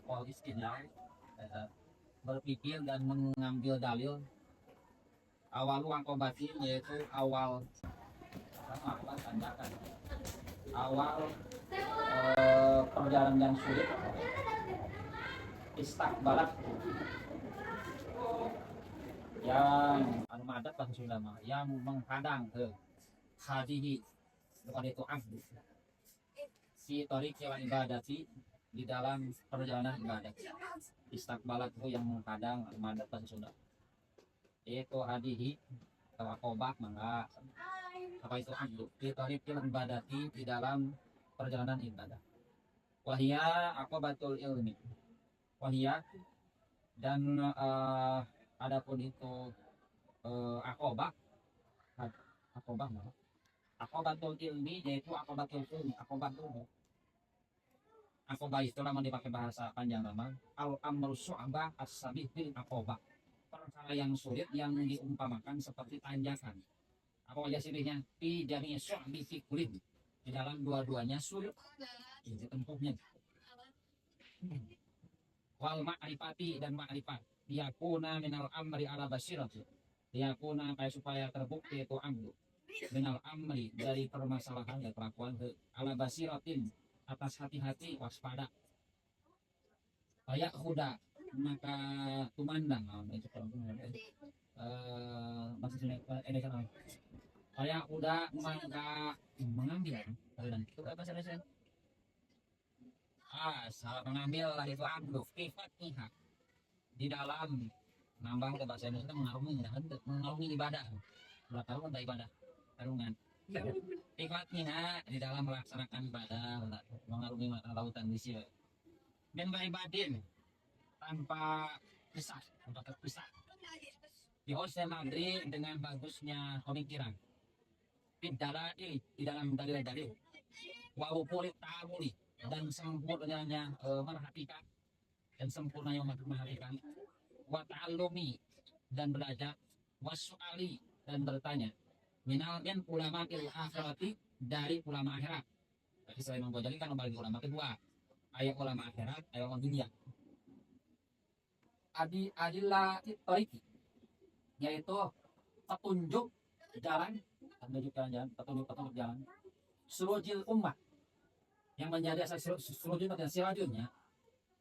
wal istidlal, berpikir dan mengambil dalil. Awal angkobatin yaitu awal tanjakan, awal perjalanan yang sulit. Istakbalat yang madat bahasa Sunda yang menghadang ke hadihi kepada itu abdu si torik yang ibadati di dalam perjalanan ibadat. Istakbalat itu yang menghadang madat bahasa Sunda, yaitu hadihi atau akobah mangga apa itu abdu si torik yang ibadati di dalam perjalanan ibadah. Wahia akobatul ilmi, wahia dan adapun itu akobah akobatul ilmi yaitu akobatul ilmi, akobah itu lama dipakai bahasa panjang nama al amru su'bah as-sabih bil akobah, perkara yang sulit yang diumpamakan seperti tanjakan. Apa aja sirihnya? Fi jami'i su'bi fi kulih, di dalam dua-duanya sulit ini tempuhnya. Wal ma'rifati dan ma'rifat yakuna minal amri ala basirati, yakuna kayak supaya terbukti itu amru minal amri dari permasalahan dan kelakuan ala basiratin atas hati-hati waspada. Kayak huda maka tumandang itu kalau bahasa Indonesia kayak huda maka mengambil dan itu bahasa Indonesia salah mengambil lah itu amru kifatnya di dalam nambang ke bahasa Indonesia mengarungi ibadah. Udah tahu kan ibadah karungan sifatnya di dalam melaksanakan ibadah mengarungi lautan di sini dan ibadin tanpa pisah, tanpa terpisah. Di hostel maghrib dengan bagusnya pemikiran di dalam dalil-dalil wau kulit ta'amuli dan sempurnanya merhatikan dan sempurnanya memperhatikan wa ta'allumi dan belajar wasu'ali dan bertanya minal min ulama il akhirati dari ulama akhirat. Jadi selain Imam Ghazali kan membagi ulama kedua, ayat ulama akhirat, ayat ulama dunia. Adillah tariqi yaitu petunjuk jalan, petunjuk jalan surujil ummah yang menjadi asal surujil dan sirajulnya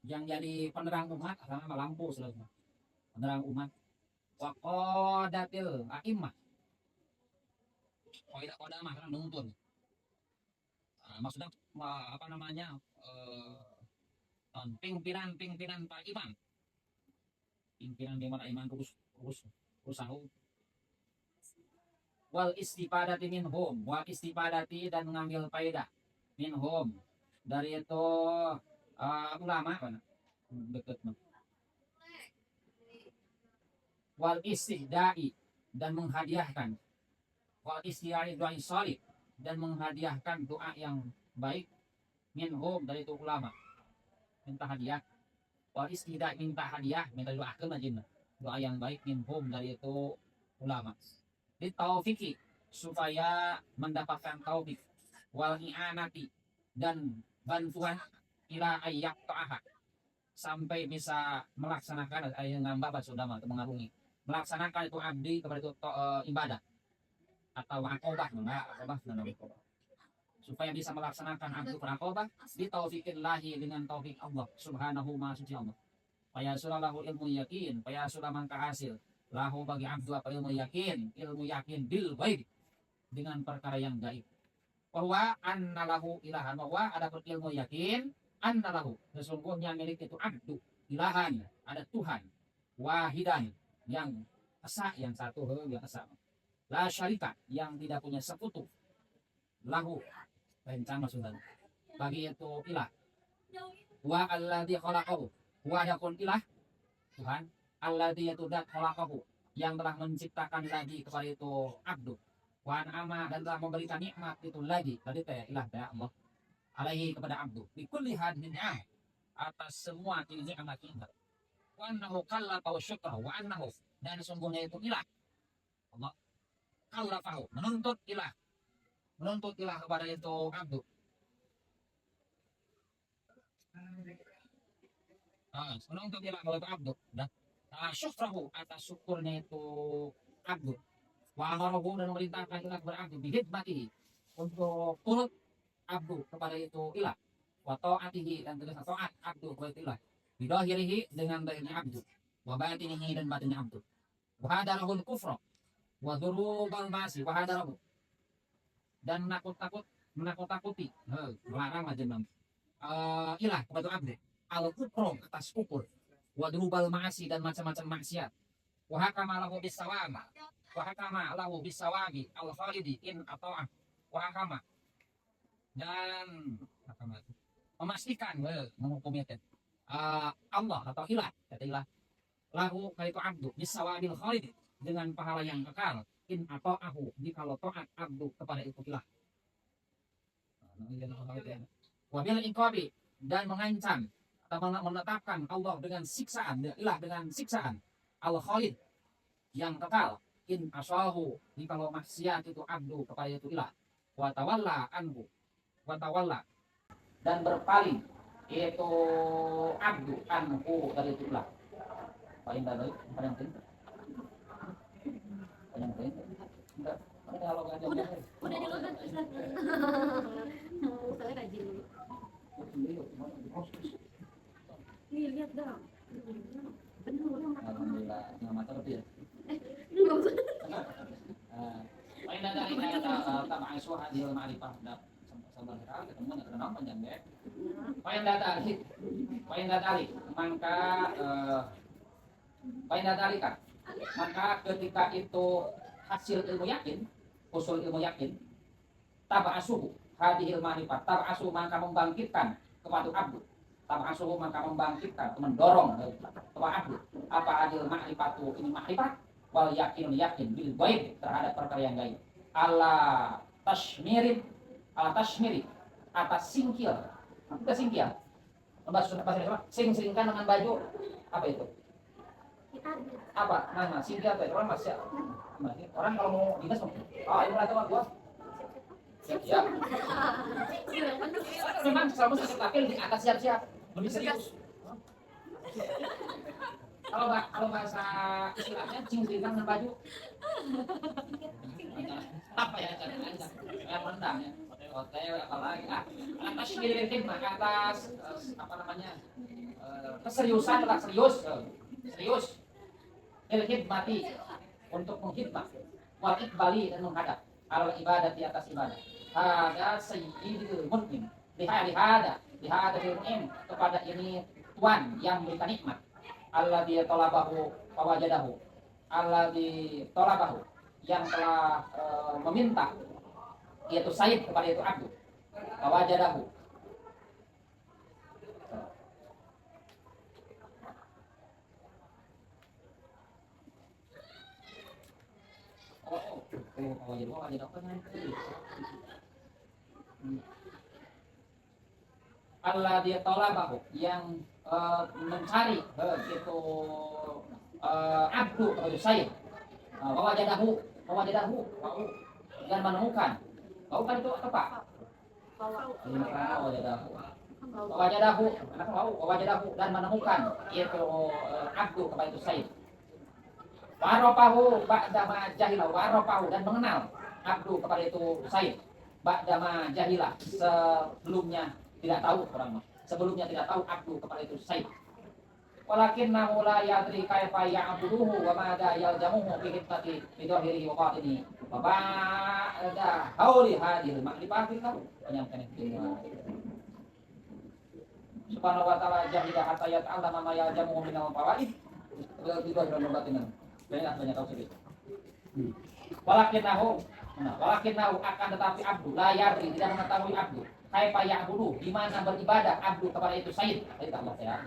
yang jadi penerang umat sama lampu selanjutnya penerang umat waqadatil a'immah koda mah kan nuntun maksudnya apa namanya pimpinan para imam, pimpinan di mana imam terus sahu wal istifadati minhum, wal istifadati dan mengambil faedah minhum dari itu ulama kan deket mah wal istihdai dan menghadiahkan wal istihdai doa salih dan menghadiahkan doa yang baik minhum dari itu ulama, minta hadiah wal istihdai minta hadiah minta doakan aja doa yang baik minhum dari itu ulama di taufiki supaya mendapatkan taufik wal i'anati dan bantuan ila ayyak ta'aha sampai bisa melaksanakan ayat ngambah sudah mengarungi melaksanakan itu abdi kepada itu ibadah atau akobah supaya bisa melaksanakan abdi akobah di taufikillahi dengan taufik Allah subhanahu wa ta'ala. Faya suralahu ilmu yakin, faya surah mangka hasil lahu bagi abdu apa ilmu yakin bil ghaib dengan perkara yang gaib. Bahwa annalahu ilahan, bahwa ada ilmu yakin annalahu sesungguhnya milik itu abdu ilahan, ada Tuhan wahidan yang esa, yang satu yang esa, la syarika yang tidak punya sekutu, lahu rencana maksudnya bagi itu ilah, wa alladzi khalaqahu wa yakun ilah Tuhan alladzi yatudat khalaqahu yang telah menciptakan lagi kepada itu abdu wan ama dan telah memberikan nikmat itu lagi tadi teh ilah teh Allah alaihi kepada abdu bi kulli hadin atas semua ini anak kita wa annahu kallafa wa syukra wa annahu dan sungguhnya itu ilah Allah kallafahu menuntut ilah kepada itu abdu Menuntut ilah kalau itu abdu. Dah. Syufrahu atas syukurnya itu abdu. Wa amarahu dan memerintahkan ilah berabdu bihidmati untuk turut abdu kepada itu ilah. Wa ta'atihi dan tegas taat abdu kepada itu ilah. Bidahirihi dengan baiknya abdu. Wa batinihi dan batinnya abdu. Wa hadarahul kufra. Wa dzurubal masi wa hadarahu. Dan menakut-takuti, melarang aja bang. Ilah kepada abdu. Al kufra atas kufur. Wa dzurubal masi dan macam-macam maksiat. Wa hakama lahu bisawama. Wa hakama lahu bisawabi al khalidi in ata'ah. Wa hakama dan memastikan menghukumnya Allah atau ilah kata ilah lahu kaitu abdu bisawabil khalid dengan pahala yang kekal in ata'ahu jikalau taat abdu kepada itu ilah. Wabil iqabi dan mengancam atau menetapkan Allah dengan siksaan ilah dengan siksaan al khalid yang kekal in asahu jikalau maksiat itu abdu kepada itu ilah. Wa tawalla anhu wa tawalla dan berpaling itu abdu anhu dari itu ilah. Paling dari paling penting enggak kalau enggak ada udah dulu kan Ustaz. Saya rajin. Nih lihat dong. Benar. Alhamdulillah nggak mata lebih ya. Enggak usah. Paling dari kata tamaan suha di ma'rifah sabar ketemu nggak kenal panjang deh. Paling dari maka paling dari kan maka ketika itu hasil ilmu yakin usul ilmu yakin tabasuhu hadhil ma'rifah tabasu maka membangkitkan kepada abdu tabasuhu maka membangkitkan mendorong kepada abdu apa adil ma'rifatu ini ma'rifat wal yakin bil gaib terhadap perkara yang gaib ala tashmiri atas singkil kita singkil sing-singkan dengan baju apa itu apa nama singkil apa itu orang kalau mau dinas ini berarti gua siap memang selalu sakit laki lebih atas siap lebih serius kalau bahasa istilahnya sing-singkan dengan baju apa ya yang rendang ya hotel apalagi atas diri mah atas apa namanya keseriusan lah serius mati untuk menghidmat wal iqbali dan menghadap al ibadah di atas ibadah ada sayyidul muslim lihada ilmu'im kepada ini tuan yang memberikan nikmat alladzi talabahu wa wajadahu alladzi talabahu yang telah meminta yaitu sayyid kepada itu abdu wa wajadahu alladzi talabahu yang mencari itu abdu atau sayyid wajadahu dan menemukan kan itu apa wajadahu dan menemukan itu abdu kepada itu sayyid warapahu ba'dama jahilah warapahu dan mengenal abdu kepada itu sayyid ba'dama jahilah sebelumnya tidak tahu abdu kepada itu sayyid walakin la yadri kaifa ya'buduhu wa ma da yaljamuhu bi hikmati bidhahirihi wa batinihi wa ba'da hauli hadhil ma'rifati penyampaian ilmu subhanahu wa ta'ala jahida hatta yata'allama ma yaljamuhu min al-fawaid bidhahirihi wa batinihi banyak tahu sedikit walakinnahu akan tetapi abdu la yadri tidak mengetahui abdu kaifa ya'budu di mana beribadah abdu kepada itu sayyid Allah ya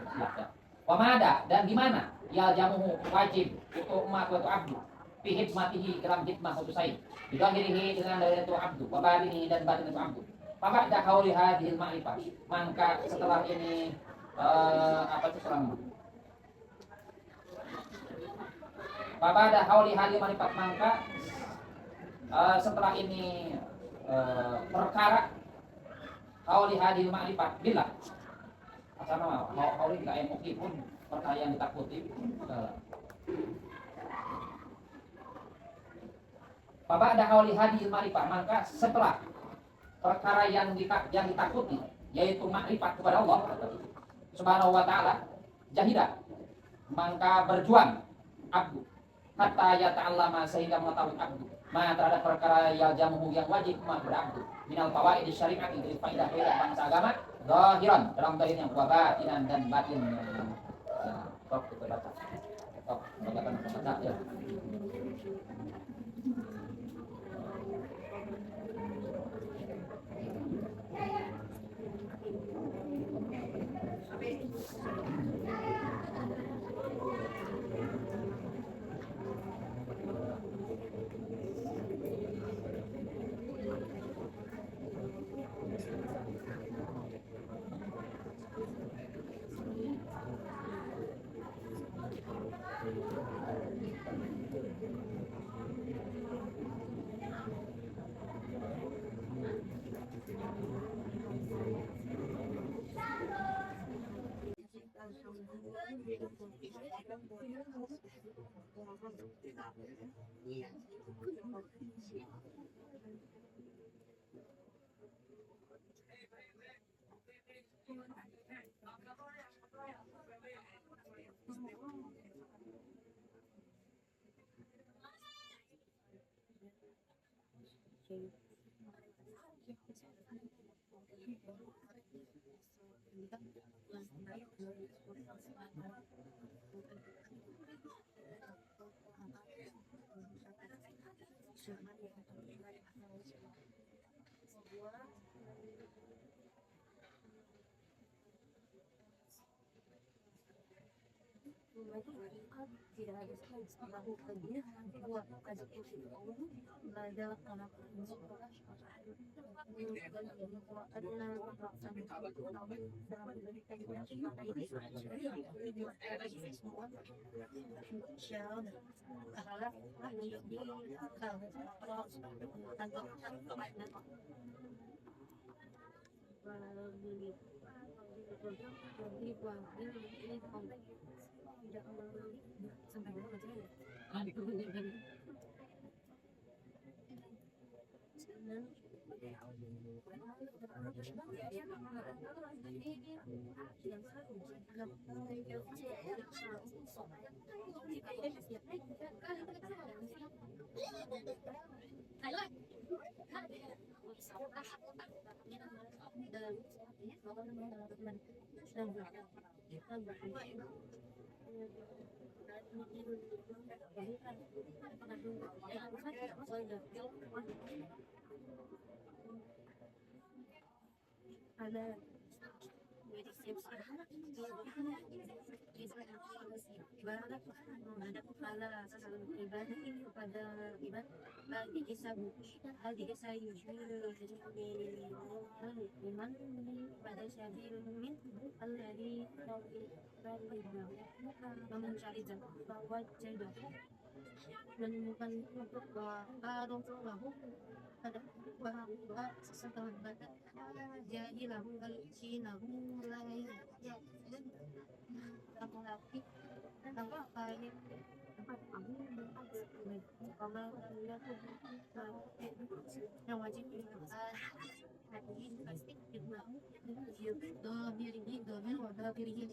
wamada dan di mana ya jamuhu wajib itu umat itu abdu fi hikmatihi dalam hikmah itu sayyid bidahirihi dengan dari itu abdu wabadinihi dan batin itu abdu maka dah hauli hadhil ma'rifah maka setelah ini apa itu selang pada hauli hadhil ma'rifah maka setelah ini perkara hauli hadhil ma'rifah bila sama hauling ka emoki pun perkara yang ditakuti. Bapak ada hauli hadil marifah, maka setelah perkara yang ditakuti yaitu makrifat kepada Allah Subhanahu wa taala, jahidah, maka berjuang abdu hatta yata'allama, sehingga mengetahui abdu terhadap perkara yaljamuhu yang wajib berabdu minal fawaid syariat, dari faedah-faedah bangsa agama, zahiran dalam zahirnya, wa batinan dan batin. Tok kita baca. Tok baca ya. Tidak ada melakukannya buat kasih belajar anak ada ibarat menghadap kepala ibadah ini kepada ibadah bagi kisah hadi kisah iman pada syahir min alladhi mencari jalan bahwa jadah menemukan untuk bahwa pada bahwa setelah batas jadi lahu al-sinahu layah laki apa kayak tempat kamu kalau yang wajib dilakukan hati pasti domir ini domir wadah pilih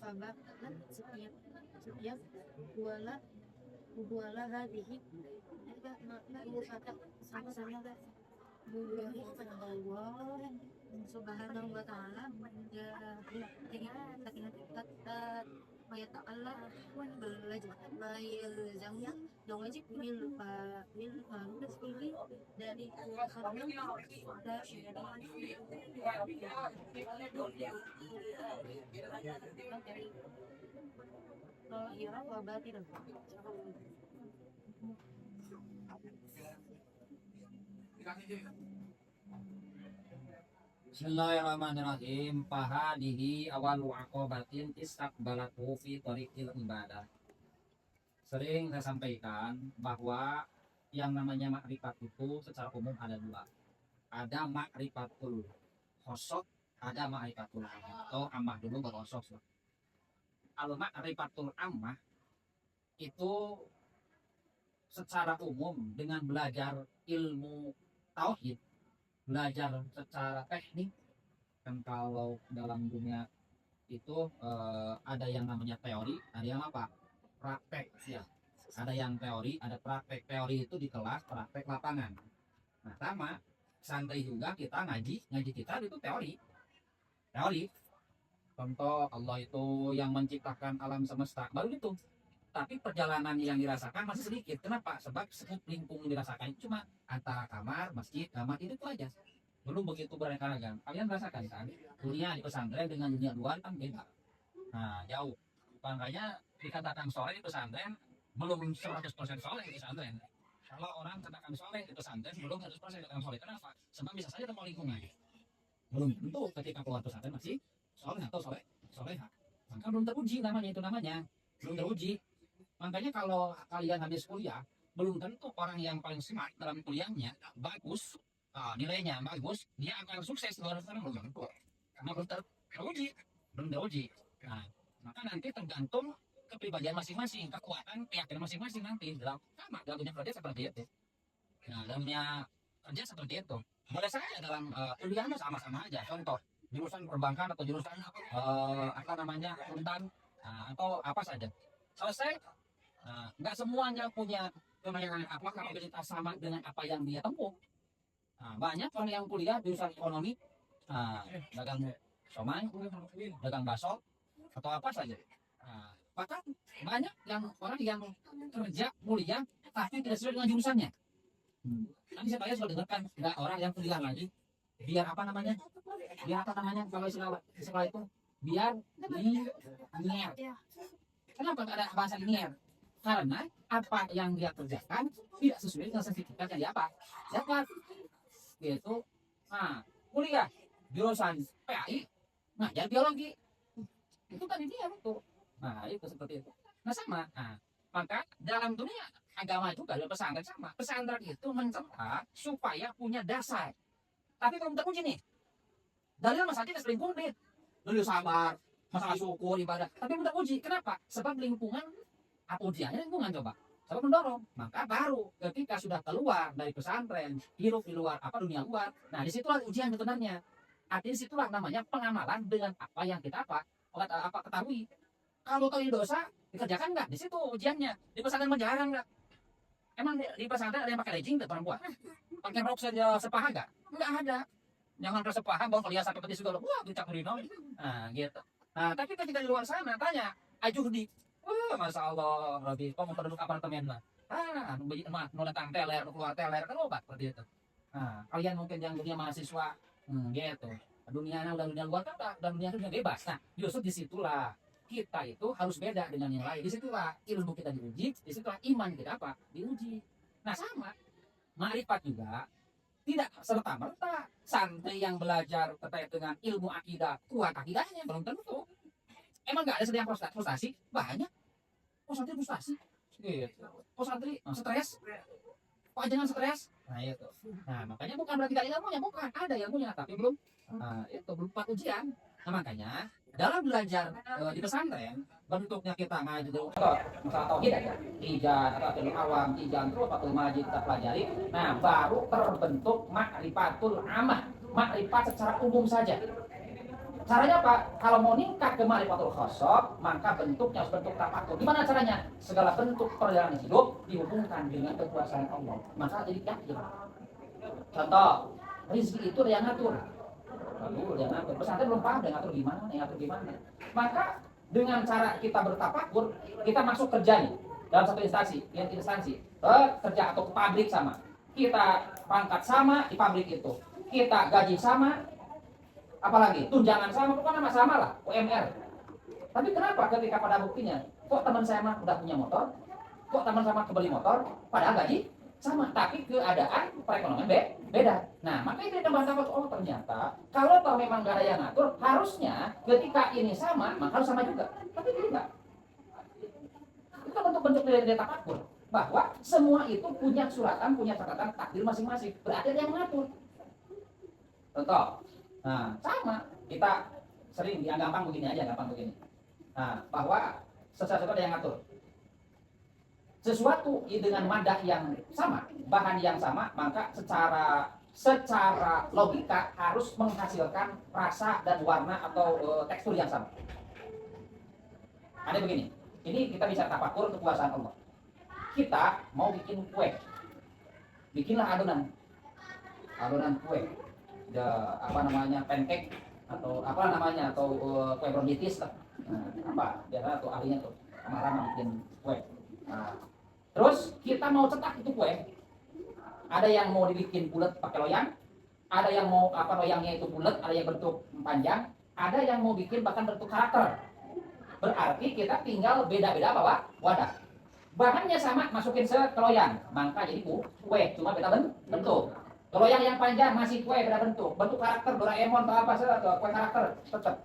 fabak setiap buala hadihi kata sama-sama Allah Subhanahu wa ta'ala ya ta'ala belajar bayar yang wajib dari Bismillahirrahmanirrahim. Fahadihi awalu aqobatin istaqbalatu fi thariqil ibadah. Sering saya sampaikan bahwa yang namanya makrifat itu secara umum ada dua. Ada makrifatul khosok, ada ma'rifatul ammah. Atau ammah dulu baru khosok. Kalau ma'rifatul ammah itu secara umum dengan belajar ilmu tauhid, belajar secara teknik. Kan kalau dalam dunia itu ada yang namanya teori, ada yang apa? Praktek ya. Ada yang teori, ada praktek. Teori itu di kelas, praktek lapangan. Nah, sama santri juga kita ngaji kita itu teori. Teori. Contoh Allah itu yang menciptakan alam semesta, baru itu. Tapi perjalanan yang dirasakan masih sedikit. Kenapa? Sebab sekup lingkung dirasakan cuma antara kamar, masjid, kamar itu aja. Belum begitu beraneka ragam. Kalian merasakan kan? Dunia di pesantren dengan dunia luar kan beda. Nah, jauh. Makanya dikatakan soleh di pesantren belum 100% soleh di pesantren. Kalau orang katakan soleh di pesantren belum 100% katakan soleh. Kenapa? Sebab bisa saja tempat lingkungan. Belum tentu ketika keluar pesantren masih soleh atau soleha. Maka belum teruji namanya itu namanya. Belum teruji. Makanya kalau kalian habis kuliah, belum tentu orang yang paling smart dalam kuliahnya bagus, nilainya bagus, dia akan sukses di luar sana belum tentu. Karena belum teruji. Nah, maka nanti tergantung kepribadian masing-masing, kekuatan keyakinan masing-masing nanti dalam dunia kerja seperti itu. Nah, dalamnya kerja seperti itu. Boleh saja dalam kuliahnya sama-sama aja. Contoh jurusan perbankan atau jurusan akuntan atau apa saja. Selesai. Nggak semuanya punya kapasitas sama dengan apa yang dia tempuh. Banyak orang yang kuliah jurusan ekonomi, dagang somai, dagang bakso, atau apa saja. Bahkan banyak orang yang kerja kuliah tapi tidak sesuai dengan jurusannya. Nanti saya sudah dengarkan nggak orang yang kuliah lagi biar apa namanya kalau sekolah itu biar linier. Kenapa nggak ada bahasa linier? Karena apa yang dia kerjakan tidak sesuai dengan sertifikat yang dia dapat. Gitu. Nah, kuliah jurusan PAI, ngajar biologi. Itu kan dia itu. Nah, itu seperti itu. Nah, sama. Nah, maka dalam dunia agama juga dalam pesantren sama. Pesantren itu mencela supaya punya dasar. Tapi kalau teruji nih, dalil masalah kita sering komplit. Dalil sabar, masalah syukur, ibadah. Tapi belum teruji. Kenapa? Sebab lingkungan atau ujiannya lingkungan coba. Sebab mendorong. Maka baru ketika sudah keluar dari pesantren, hidup di luar dunia luar. Nah, disitulah ujian sebenarnya. Artinya disitulah namanya pengamalan dengan apa yang kita ketahui. Kalau kali dosa dikerjakan nggak? Di situ ujiannya. Di pesantren jarang nggak? Emang di pesantren ada yang pakai legging nggak perempuan? Pakai rok saja sepaha nggak? Nggak ada. Jangan ke sepaha, bawa kuliah sampai petis juga. Wah, dicak rino. Nah, gitu. Nah, tapi ketika di luar sana tanya, Ajuhdi. Masya Allah, Robi, kok mau penduduk apartemen lah. Mau datang teler, keluar teler, kan obat seperti itu. Nah, kalian mungkin yang dunia mahasiswa, gitu. Dunianya udah dunia luar kan, udah dunia itu bebas. Nah, justru disitulah kita itu harus beda dengan yang lain. Disitulah ilmu kita diuji, disitulah iman kita diuji. Nah, sama. Ma'rifat juga tidak serta-merta santri yang belajar terkait dengan ilmu akidah kuat akidahnya belum tentu. Emang nggak ada sedang frustasi? Banyak. Santri frustasi. Gitu. Santri stres. Kok jangan stres? Nah itu. Nah makanya bukan berarti tidak ilmunya, bukan. Ada ilmunya, tapi belum belum dapat ujian. Nah makanya dalam belajar di pesantren bentuknya kita ngaji dulu. Misalnya tauhid aja. Ijan atau awam, ijan terus atau majid kita pelajari. Nah baru terbentuk ma'rifatul ammah. Ma'rifat secara umum saja. Caranya apa? Kalau mau meningkat ke ma'rifatul khosok, maka bentuknya harus bentuk tafakur. Gimana caranya? Segala bentuk perjalanan hidup dihubungkan dengan kekuasaan Allah. Maka jadi yakin. Contoh, rezeki itu ada yang ngatur. Lalu dia ngatur. Pesantren belum paham dia ngatur gimana. Maka dengan cara kita bertafakur, kita masuk kerja nih dalam satu instansi. Kerja atau pabrik sama. Kita pangkat sama di pabrik itu. Kita gaji sama. Apalagi tunjangan sama, pokoknya sama lah, UMR. Tapi kenapa ketika pada buktinya, kok teman saya mah udah punya motor, kok teman sama kebeli motor, padahal gaji sama, tapi keadaan perekonomian beda. Nah, maka itu kita bantah, oh ternyata kalau toh memang gak ada yang ngatur, harusnya ketika ini sama, maka harus sama juga. Tapi tidak. Itu bentuk-bentuk dari tafakur bahwa semua itu punya suratan, punya catatan takdir masing-masing. Berarti ada yang mengatur. Contoh. Nah, sama. Kita sering gampang begini aja, gampang begini. Nah, bahwa sesuatu ada yang ngatur. Sesuatu dengan madah yang sama, bahan yang sama, maka secara logika harus menghasilkan rasa dan warna atau tekstur yang sama. Ada begini. Ini kita bisa tafakur kekuasaan Allah. Kita mau bikin kue. Bikinlah adonan kue. Apa namanya? Pancake atau apa namanya? Atau kue brownies lah. Nah, apa? Biasa tuh ahlinya tuh sama-sama bikin kue. Nah, terus kita mau cetak itu kue. Ada yang mau dibikin bulat pakai loyang, ada yang mau apa loyangnya itu bulat, ada yang bentuk panjang, ada yang mau bikin bahkan bentuk karakter. Berarti kita tinggal beda-beda bawa wadah. Bahannya sama, masukin ke loyang, maka jadi kue, cuma beda bentuk. Loyang yang panjang masih kue beda bentuk, bentuk karakter Doraemon atau apa atau kue karakter tetap.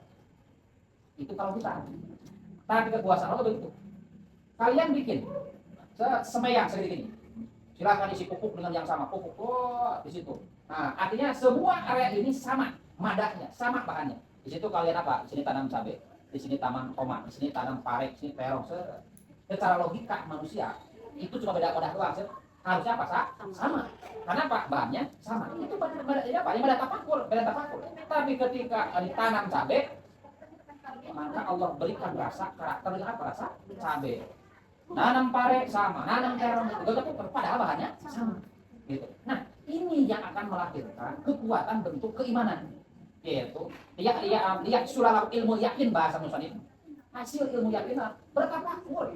Itu kalau kita. Tapi kekuasaan Allah begitu. Kalian bikin semeyang segini gini. Silakan isi pupuk dengan yang sama, pupuk di situ. Nah, artinya semua area ini sama madahnya, sama bahannya. Di situ kalian apa? Di sini tanam cabai, di sini tanam tomat, di sini tanam pare, di sini terong. Secara logika manusia itu cuma beda wadah doang. Harusnya apa? Sama. Karena apa? Bahannya sama. Itu apa? Yang beda tafakur, beda tafakur. Tapi ketika ditanam cabai, maka Allah berikan rasa karakter dengan apa? Rasa cabai. Nanam pare sama, nanam terong itu padahal bahannya sama. Gitu. Nah, ini yang akan melahirkan kekuatan bentuk keimanan. Yaitu lihat surah ilmu yakin bahasa musannif. Hasil ilmu yakin bertafakur.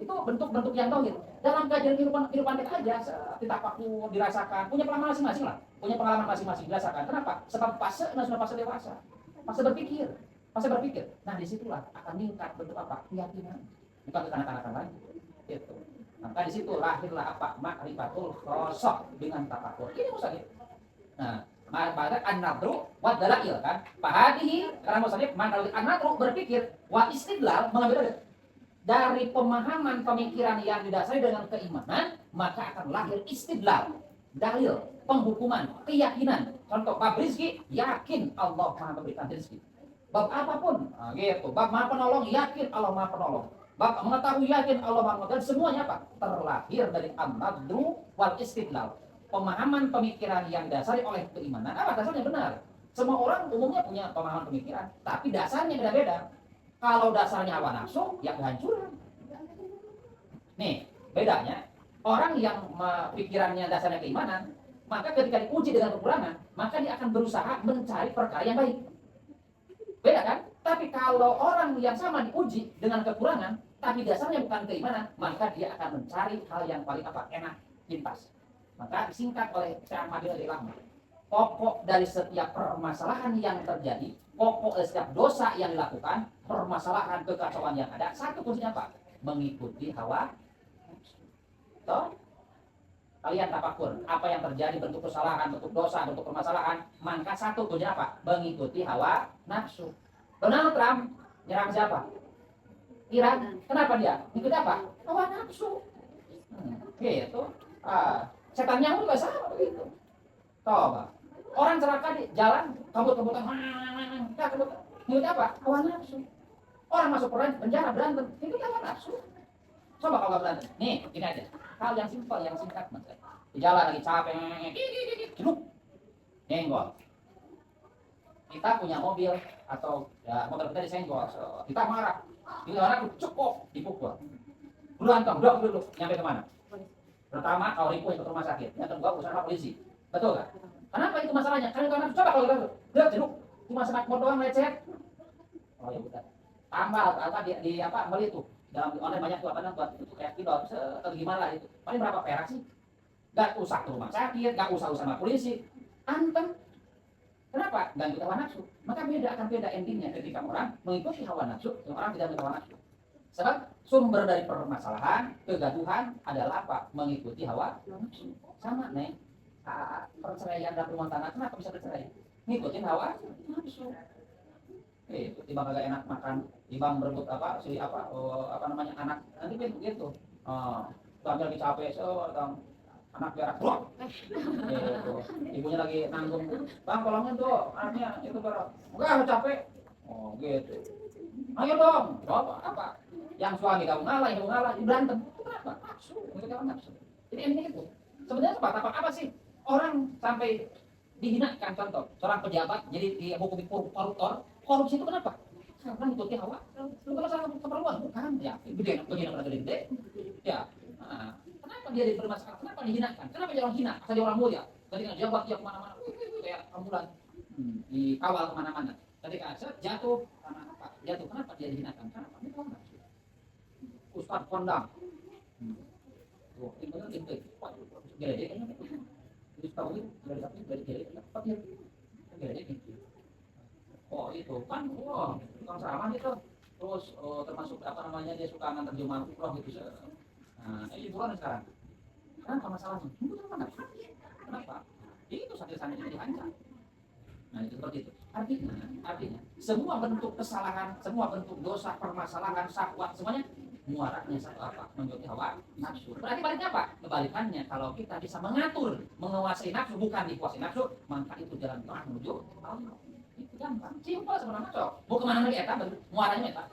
Itu bentuk-bentuk yang tauhid. Dalam kajian kehidupan kita aja ditafakur, dirasakan, punya pengalaman masing-masing lah. Punya pengalaman masing-masing dirasakan. Kenapa? Sebab fase dewasa. Fase berpikir. Nah, disitulah akan meningkat bentuk apa? Keyakinan. Bukan kekanak-kanakan lagi. Gitu. Maka di situ lahirlah apa? Ma'rifatul khosok dengan tafakur. Ini musannif. Nah, ma'rifatul an-nadru wa dalail kan. Fahadihi karena musannif ma'rifatul an-nadru berpikir wa istidlal mengambil dari pemahaman pemikiran yang didasari dengan keimanan, maka akan lahir istidlal, dalil, penghukuman, keyakinan. Contoh bab rizki, yakin Allah Maha memberikan rizki. Bab apapun, gitu. Bab Maha penolong, yakin Allah Maha penolong. Bab mengetahui, yakin Allah Maha mengetahui. Semuanya apa? Terlahir dari an-nadru wal istidlal. Pemahaman pemikiran yang didasari oleh keimanan. Apa dasarnya benar? Semua orang umumnya punya pemahaman pemikiran, tapi dasarnya beda-beda. Kalau dasarnya hawa nafsu, ya kehancuran. Nih, bedanya orang yang pikirannya dasarnya keimanan, maka ketika diuji dengan kekurangan, maka dia akan berusaha mencari perkara yang baik. Beda kan? Tapi kalau orang yang sama diuji dengan kekurangan, tapi dasarnya bukan keimanan, maka dia akan mencari hal yang paling enak, pintas. Maka disingkat oleh Syekh Ahmad bin Rahman. Pokok dari setiap permasalahan yang terjadi, pokok dari setiap dosa yang dilakukan, permasalahan kekacauan yang ada, satu kuncinya apa? Mengikuti hawa. Toh? Kalian tafakur, apa yang terjadi bentuk kesalahan, bentuk dosa, bentuk permasalahan, maka satu kuncinya apa? Mengikuti hawa nafsu. Donald Trump nyerang siapa? Iran. Kenapa dia? Ikuti apa? Hawa nafsu. Gitu. Setannya juga sama begitu. Coba. Orang celaka di jalan, kabut-kabutan, itu apa? Hawa nafsu. Orang masuk penjara berantem, itu hawa nafsu. Coba kalau nggak berantem, nih gini aja, hal yang simpel, yang singkat, mas. Di jalan lagi capek, jeruk, nyenggol. Kita punya mobil atau ya, motor kita disenggol, kita marah, ini orang cukup dipukul, berantem, dulu, nyampe kemana? Pertama, kalau ribu ke rumah sakit, yang kedua urusan polisi, betul nggak? Kenapa itu masalahnya? Karena itu coba kalau kita lihat jeruk, cuma semak doang lecet. Oh ya bukan. Tambal apa di apa beli itu dalam online banyak tuh apa namanya itu kayak pilot atau gimana lah itu. Paling berapa perak sih? Gak usah ke rumah sakit, gak usah sama polisi. Anteng. Kenapa? Ganggu hawa nafsu. Maka akan beda endingnya ketika orang mengikuti hawa nafsu, dan orang tidak mengikuti hawa nafsu. Sebab sumber dari permasalahan, kegaduhan adalah apa? Mengikuti hawa nafsu. Sama nih. Perceraian dalam rumah tangga kenapa bisa bercerai? Ngikutin hawa nafsu. Itu tiba kagak enak makan, tiba berebut apa apa namanya anak nanti begitu. Sambil lagi capek anak berak blok. Gitu. Ibunya lagi nanggung, bang tolongin tuh anaknya itu berak, enggak capek. Oh gitu, ayo dong, apa yang suami kamu ngalah berantem. Kenapa? Nafsu, itu kan nafsu. Jadi ini itu sebenarnya apa sih orang sampai dihinakan? Contoh seorang pejabat jadi dihukumi koruptor. Korupsi itu kenapa? Karena ngikuti hawa. Bukan masalah keperluan, bukan ya. Gede, pada gede. Ya. Nah, kenapa dia dipermasalahkan? Kenapa dihinakan? Kenapa dia orang hina? Asal dia orang mulia. Ketika jabat dia kemana-mana, kayak ambulan, dikawal kemana-mana. Ketika jatuh, karena apa? Jatuh, kenapa dia dihinakan? Karena dia orang nafsu. Ustaz kondang. Oh, ini benar gitu. Gede kan? Terus tahu ini dari gede apa dia? Gede gitu. Oh itu kan, wah, tukang ceramah itu. Terus termasuk apa namanya dia suka ngantar jemaah umroh gitu. Nah, ini bulan sekarang. Kenapa masalahnya? Kenapa? Itu satria ini dihancam. Nah itu seperti itu. Artinya semua bentuk kesalahan, semua bentuk dosa, permasalahan, syahwat semuanya muaraknya satu apa? Menjadi hawa nafsu. Berarti baliknya apa? Kebalikannya, kalau kita bisa mengatur, menguasai nafsu, bukan dikuasai nafsu, maka itu jalan terang menuju Allah. Itu gampang. Simpel sebenarnya cok. Mau kemana lagi eta? Muaranya eta.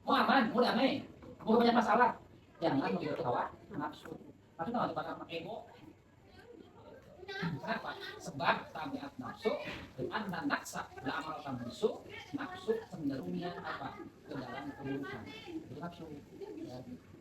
Mau aman, mau damai, mau banyak masalah. Jangan menjadi hawa nafsu. Nafsu itu bakal ego. Kenapa? Sebab tabiat nafsu dengan naksa amal nafsu, nafsu cenderungnya apa? Ke dalam keburukan. Itu nafsu.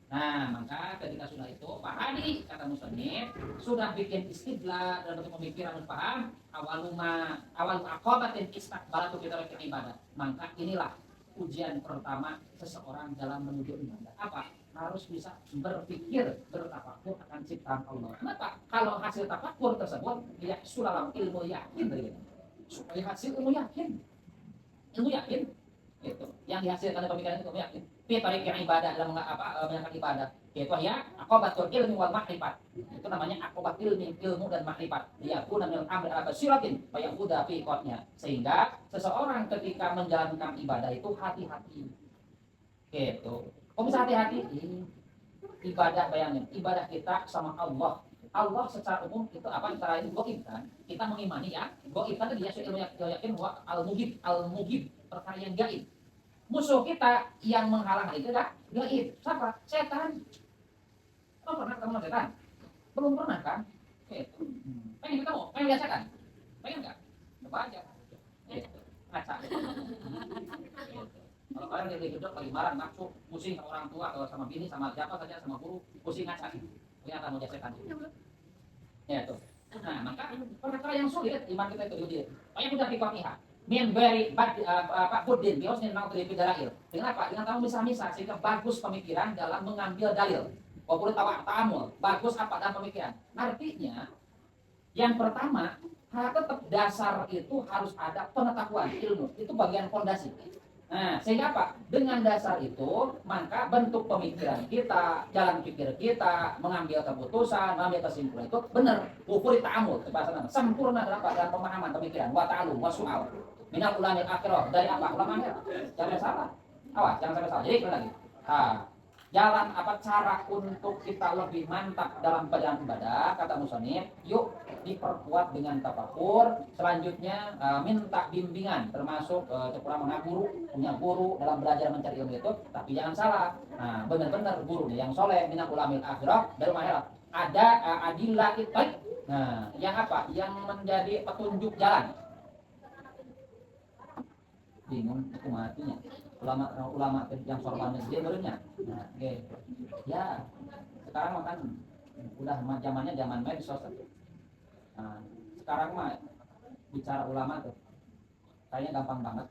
Nah, maka ketika sudah itu, Pak Hadi kata musannif sudah bikin istidlal dalam bentuk pemikiran dan paham awal aqabatin istakbalatu kita ibadah. Maka inilah ujian pertama seseorang dalam menuju ibadah. Apa? Harus bisa berpikir, bertafakur akan ciptaan Allah. Kenapa? Kalau hasil tafakur tersebut dia sulalam ilmu yakin dari itu. Supaya hasil ilmu yakin. Ilmu yakin itu yang dihasilkan dari pemikiran itu ilmu yakin. Tarik yang ibadah dalam menjalankan ibadah yaitu ya aqobatul ilmi wal makrifat. Itu namanya aqobat ilmu dan makrifat. Dia pun mengambil amr ala basiratin fa yahuda fi qotnya. Sehingga seseorang ketika menjalankan ibadah itu hati-hati. Gitu. Kok bisa hati-hati? Ibadah, bayangin, ibadah kita sama Allah. Allah secara umum itu apa? Secara ini goib kan? Kita mengimani ya. Goib kan dia ilmu yakin bahwa al-mugib, perkara yang gaib. Musuh kita yang menghalang itu adalah gaib. Siapa? Setan. Kamu pernah ketemu setan? Belum pernah kan? Gitu. Pengen ketemu? Pengen lihat setan? Pengen nggak? Coba aja. Gitu. Ngaca. Gitu. Kalau kalian lagi hidup, lagi marah, nafsu, pusing sama orang tua, atau sama bini, sama siapa saja, sama guru, pusing ngaca. Kelihatan mau jasetan. Ya itu. Nah, maka perkara yang sulit iman kita itu dia. Banyak kita fikih. Min very bad good din, bios nih nang terlibat dalil. Dengan apa? Dengan kamu misah-misah sehingga bagus pemikiran dalam mengambil dalil. Populer ta'amul, bagus apa dalam pemikiran. Artinya yang pertama, tetap dasar itu harus ada pengetahuan ilmu. Itu bagian fondasi. Nah, sehingga apa? Dengan dasar itu, maka bentuk pemikiran kita, jalan pikir kita, mengambil keputusan, mengambil kesimpulan itu benar. Ukuri ta'amul, bahasa nama. Sempurna dalam pemahaman pemikiran. Wa ta'alum, wa su'al. Minal ulamil akhirah. Dari apa? Ulama akhirat. Jangan salah. Awas, jangan sampai salah. Jadi, lagi. Jalan apa cara untuk kita lebih mantap dalam perjalanan ibadah, kata musannif, yuk diperkuat dengan tafakur. Selanjutnya minta bimbingan, termasuk kurang mengaguru, punya guru dalam belajar mencari ilmu itu. Tapi jangan salah, benar-benar guru yang soleh, minal ulamil akhirah, dari akhirat. Ada adillah itu. Nah, yang apa? Yang menjadi petunjuk jalan. Bingung aku matinya. Ulama yang sorban dia barunya. Nah, ya sekarang kan udah zamannya zaman medsos. Nah, sekarang mah bicara ulama tuh kayaknya gampang banget.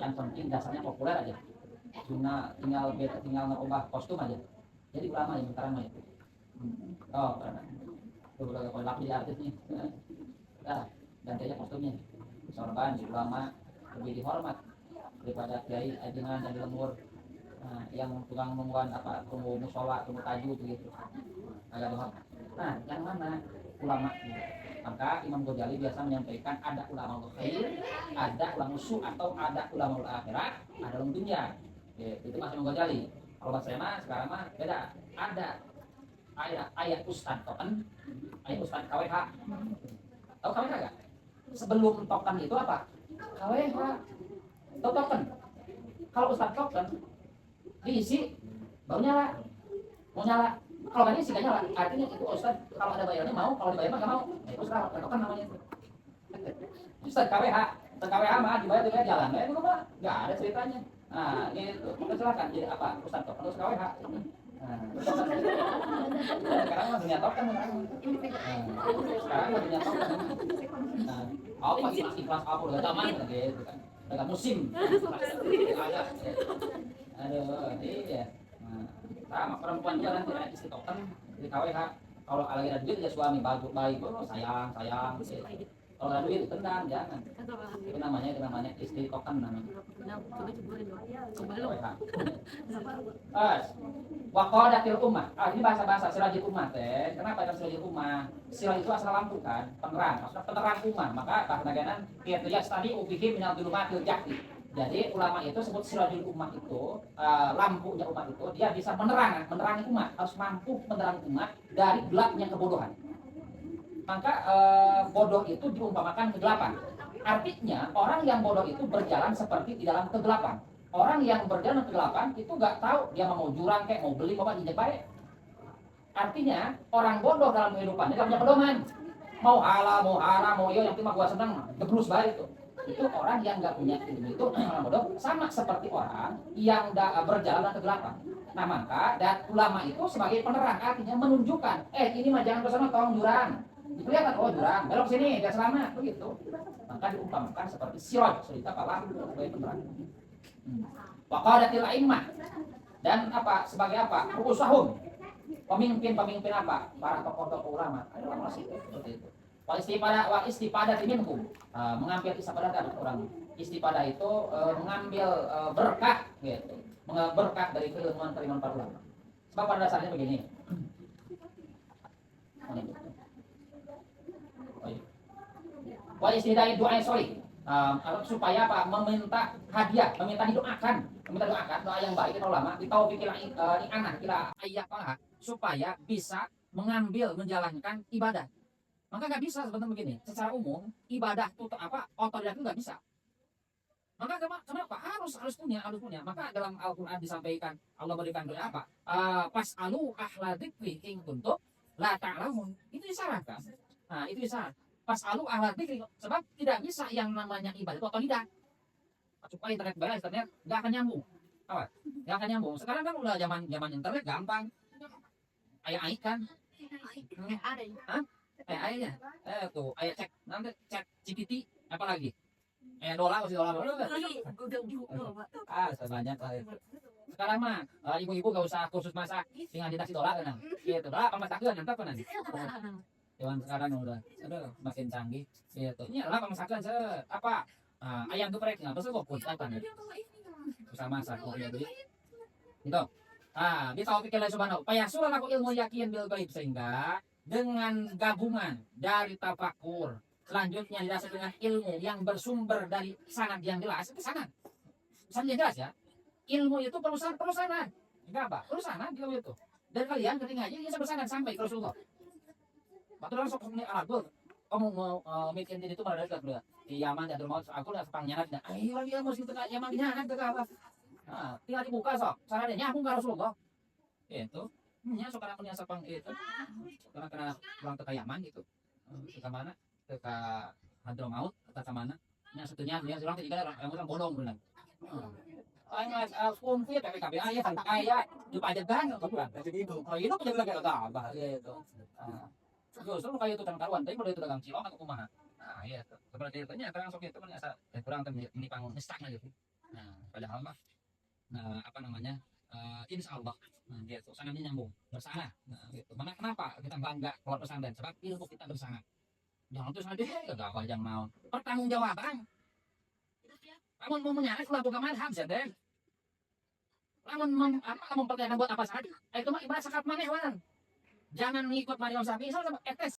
Yang penting dasarnya populer aja. Cuma tinggal ngubah kostum aja. Jadi ulama yang sekarang mah itu. Oh, karena udah kalau laku di artis nih. Nah, ganti aja kostumnya. Sorban di ulama lebih dihormat daripada kiai ajengan dan lemur yang tukang nungguan apa tunggu musola tunggu tajud gitu agak dihormat. Nah yang mana ulama gitu. Maka Imam Ghazali biasa menyampaikan ada ulama khair, ada ulama su atau ada ulama akhirat, ada ulama dunia. Itu Mas Imam Ghazali. Kalau bahasa saya mah sekarang mah beda. ayat ustad token, ayat ustad KWH. Tahu KWH nggak? Sebelum token itu apa? KWH. Tahu token? Kalau ustad token diisi baru nyala, mau nyala. Kalau nggak diisi nggak nyala. Artinya itu ustad kalau ada bayarnya mau, kalau dibayar mah nggak mau. Nah, itu ustad token namanya itu. Ustad KWH, ustad KWH mah dibayar juga jalan. Nah, itu mah nggak ada ceritanya. Nah, gitu. Kita silakan jadi apa? Ustad token terus KWH. Nah, sekarang mah dunia token sekarang. Sekarang mah dunia token. Nah, apa ikhlas apa udah zaman gitu kan. Udah musim. Ada. Aduh, iya. Nah, sama perempuan juga nanti ada istri token, istri KWH. Kalau lagi ada duit ya suami baik, sayang, gitu. Kalau nggak ada duit tendang, jangan. Itu namanya istri token namanya. KWH. Waqadatil ummah. Ini bahasa sirajul ummah teh. Kenapa ada sirajul ummah? Siraj itu asal lampu kan, penerang. Maksudnya penerang ummah. Maka bahasa naganan qiyadiyah tadi ubihi minal dulumatil jahli. Jadi ulama itu sebut sirajul ummah itu lampunya umat itu dia bisa menerangi umat, harus mampu menerangi umat dari gelapnya kebodohan. Maka bodoh itu diumpamakan kegelapan. Artinya orang yang bodoh itu berjalan seperti di dalam kegelapan. Orang yang berjalan kegelapan itu nggak tahu dia mau jurang kayak mau beli mau injek baik. Artinya orang bodoh dalam kehidupannya nggak punya pedoman. Mau halal, mau haram, mau iya yang penting mah gua seneng, geblus baik itu. Itu orang yang nggak punya ilmu itu orang bodoh sama seperti orang yang berjalan dalam kegelapan. Nah maka dan ulama itu sebagai penerang artinya menunjukkan, ini mah jangan ke sana tolong jurang. Kelihatan oh jurang, belok sini biar selamat begitu. Maka diumpamakan seperti siraj cerita kalah sebagai penerang. Waqadatil a'immah dan apa sebagai apa? Ru'usahum. Pemimpin apa? Para tokoh-tokoh ulama. Ada ulama sih seperti itu. Wa istipada minhum. Mengambil istifadah dari orang. Istifadah itu mengambil berkah gitu. Berkah dari keilmuan para ulama. Sebab pada dasarnya begini. Wa istidai doa sholih. Supaya apa? Meminta hadiah, meminta didoakan, doa yang baik itu ulama, ditaufikil anak kira ayat supaya bisa menjalankan ibadah. Maka nggak bisa sebenarnya begini. Secara umum ibadah itu apa? Otodidak itu nggak bisa. Maka kenapa? Harus punya. Maka dalam Al-Quran disampaikan Allah berikan doa apa? Pas'alu ahla dzikri in kuntum la ta'lamun. Itu disyaratkan. Nah, itu disyarat. Pas'alu ahla dzikri sebab tidak bisa yang namanya ibadah itu otodidak. Supaya internet nggak akan nyambung. Apa? Nggak akan nyambung. Sekarang kan udah zaman internet gampang. Ayah kan? Hah? Ayahnya, tuh, ayah cek, nanti cek GPT, apa lagi? Dolar. Sebanyak kali. Sekarang mah, ibu-ibu gak usah kursus masak, tinggal dikasih dolar kan? Gitu, dolar pemasakan, nanti apa nanti? Cuman sekarang udah makin canggih, gitu. Ini lah pemasakan, apa? Ayam geprek, nggak pasti kok apa nih? Bisa masak, kok ya, gitu. Bisa pikir lagi subhanahu. Payasulah aku ilmu yakin bil gaib sehingga dengan gabungan dari tafakur selanjutnya didasari dengan ilmu yang bersumber dari sanad yang jelas itu sanad yang jelas ya ilmu itu perlu sanad enggak apa perlu sanad ilmu itu dan kalian ketika ngaji bisa bersanad sampai ke Rasulullah waktu orang sok ini Arab kamu mau bikin itu pada dekat bro di Yaman ada mau aku lah sepang nyanat ayo lagi ilmu situ ke Yaman nyanat ke apa tinggal dibuka sok sanadnya nyambung ke Rasulullah itu sekarang punya sapang itu sekarang kena pulang ke Yaman gitu ke mana ke Hadramaut atau ke mana satunya dia orang ketiga orang bolong benar mas konflik PPKB ayah santai ayah di pajagan bukan oh itu penjaga lagi apa gitu justru kayak itu tentang karuan tapi kalau itu dagang cilok atau kumaha iya tuh seperti itu nya terang sok itu kan kurang ini panggung ngestaknya gitu padahal mah apa namanya insya Allah gitu sangatnya nyambung bersanad gitu mana kenapa kita bangga keluar pesantren sebab ilmu kita bersanad jangan terus nanti enggak apa yang mau pertanggungjawaban kamu mau menyalek suatu kemadhab sih lamun mempertanyakan buat apa saja itu mah ibarat sakat maneh wan jangan ngikut Mario Sapi sama etes